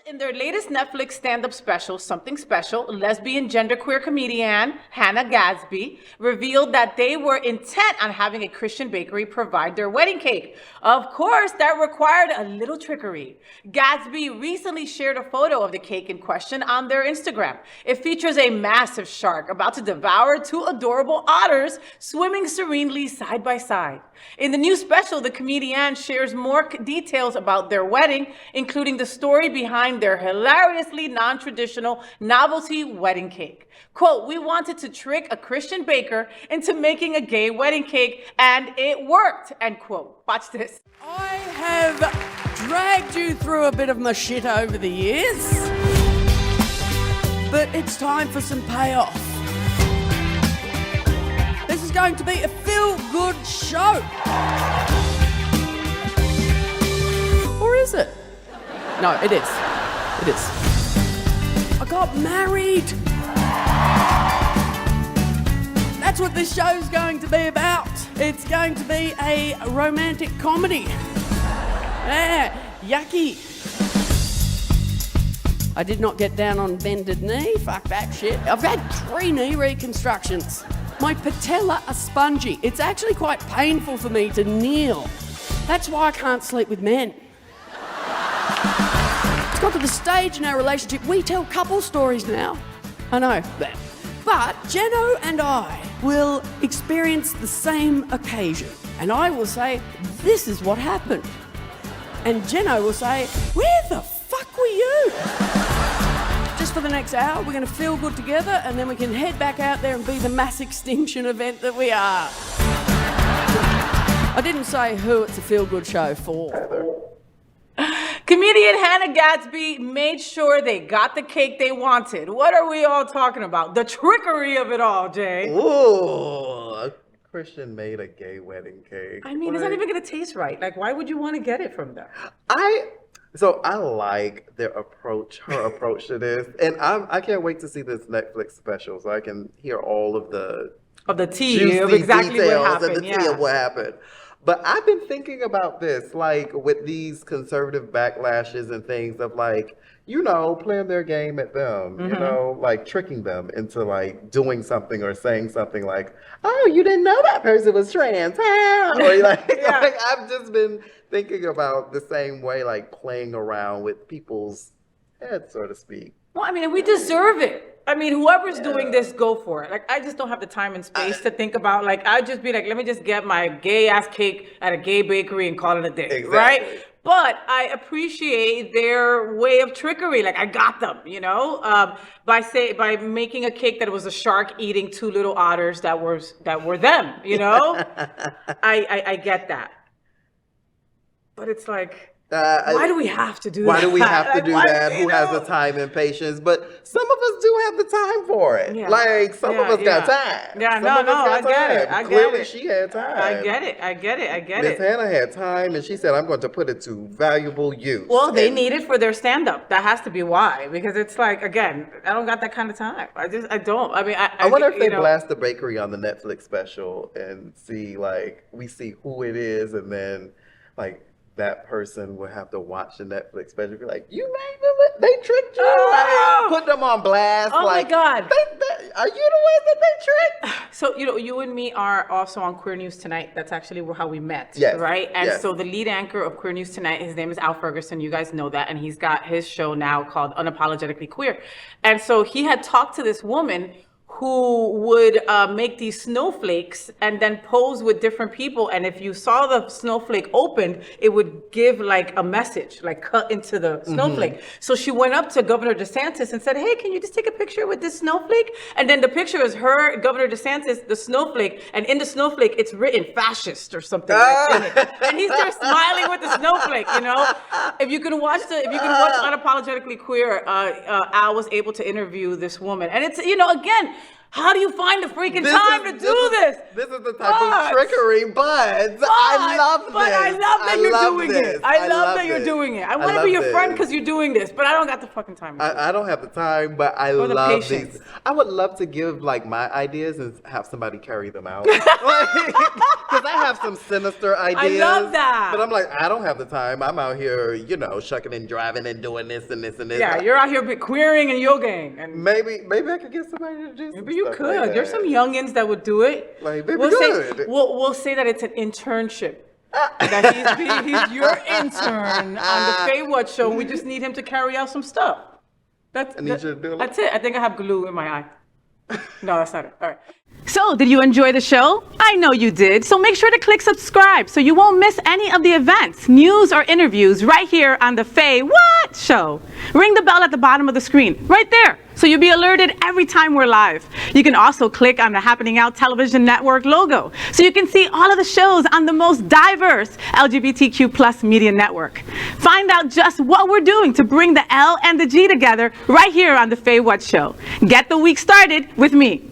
In their latest Netflix stand-up special, Something Special, lesbian genderqueer comedian Hannah Gadsby revealed that they were intent on having a Christian bakery provide their wedding cake. Of course, that required a little trickery. Gadsby recently shared a photo of the cake in question on their Instagram. It features a massive shark about to devour two adorable otters swimming serenely side by side. In the new special, the comedian shares more details about their wedding, including the story behind their hilariously non-traditional novelty wedding cake. Quote, "We wanted to trick a Christian baker into making a gay wedding cake, and it worked," end quote. Watch this. I have dragged you through a bit of my shit over the years, but it's time for some payoff. This is going to be a feel-good show. Or is it? No, it is. It is. I got married. That's what this show's going to be about. It's going to be a romantic comedy. Yeah, yucky. I did not get down on bended knee. Fuck that shit. I've had 3 knee reconstructions. My patella are spongy. It's actually quite painful for me to kneel. That's why I can't sleep with men. It's got to the stage in our relationship, we tell couple stories now. I know. But Jeno and I will experience the same occasion. And I will say, this is what happened. And Jeno will say, where the fuck were you? Just for the next hour, we're going to feel good together, and then we can head back out there and be the mass extinction event that we are. I didn't say who it's a feel-good show for. Comedian Hannah Gadsby made sure they got the cake they wanted. What are we all talking about? The trickery of it all, Jay. Ooh, a Christian made a gay wedding cake. I mean, it's not even going to taste right. Like, why would you want to get it from them? So I like her approach to this, and I can't wait to see this Netflix special so I can hear all of the tea of exactly what happened. And the tea of what happened. But I've been thinking about this, like with these conservative backlashes and things of like, you know, playing their game at them, you know, like tricking them into like doing something or saying something like, oh, you didn't know that person was trans, huh? Or like, like I've just been thinking about the same way, like playing around with people's heads, so to speak. Well, I mean, we deserve it. I mean, whoever's doing this, go for it. Like, I just don't have the time and space to think about, like, I'd just be like, let me just get my gay-ass cake at a gay bakery and call it a day, right? But I appreciate their way of trickery. Like, I got them, you know, by making a cake that was a shark eating 2 little otters that were them, you know? I get that. But it's like, why do we have to do that? Why do we have to do that? Who has the time and patience? But some of us do have the time for it. Yeah. Like, some of us got time. Yeah, I get it. Clearly, she had time. I get it. Miss Hannah had time, and she said, I'm going to put it to valuable use. Well, they need it for their stand-up. That has to be why. Because it's like, again, I don't got that kind of time. I don't. I mean, I wonder if they blast the bakery on the Netflix special and see, like, we see who it is, and then, like, that person would have to watch the Netflix special and be like, you made them, they tricked you. Oh! Like, put them on blast. Oh, like, my God. Are you the ones that they tricked? So, you know, you and me are also on Queer News Tonight. That's actually how we met, yes. right? And so the lead anchor of Queer News Tonight, his name is Al Ferguson. You guys know that. And he's got his show now called Unapologetically Queer. And so he had talked to this woman who would make these snowflakes and then pose with different people. And if you saw the snowflake opened, it would give like a message, like cut into the snowflake. So she went up to Governor DeSantis and said, hey, can you just take a picture with this snowflake? And then the picture is her, Governor DeSantis, the snowflake. And in the snowflake, it's written fascist or something like in it. And he's there smiling with the snowflake, you know? If you can watch Unapologetically Queer, Al was able to interview this woman. And it's, you know, again, how do you find the freaking time to do this? This is the type of trickery, but I love this. But I love that you're doing it. I love that you're doing it. I want to be your friend because you're doing this, but I don't got the fucking time. I don't have the time, but I love these. I would love to give like my ideas and have somebody carry them out. Because I have some sinister ideas. love that. But I'm like, I don't have the time. I'm out here, you know, shucking and driving and doing this and this and this. Yeah, you're out here queering and yogaing. And Maybe I could get somebody to do some maybe you stuff could. like There's that. some youngins that would do it. Like, they'd be we'll good. say we'll say that it's an internship. That he's your intern on the Faye What Show. We just need him to carry out some stuff. That's it. I think I have glue in my eye. No, that's not it. All right. So, did you enjoy the show? I know you did. So make sure to click subscribe so you won't miss any of the events, news, or interviews right here on the Faye What Show. Ring the bell at the bottom of the screen, right there, so you'll be alerted every time we're live. You can also click on the Happening Out Television Network logo so you can see all of the shows on the most diverse LGBTQ+ media network. Find out just what we're doing to bring the L and the G together right here on the Faye What Show. Get the week started with me.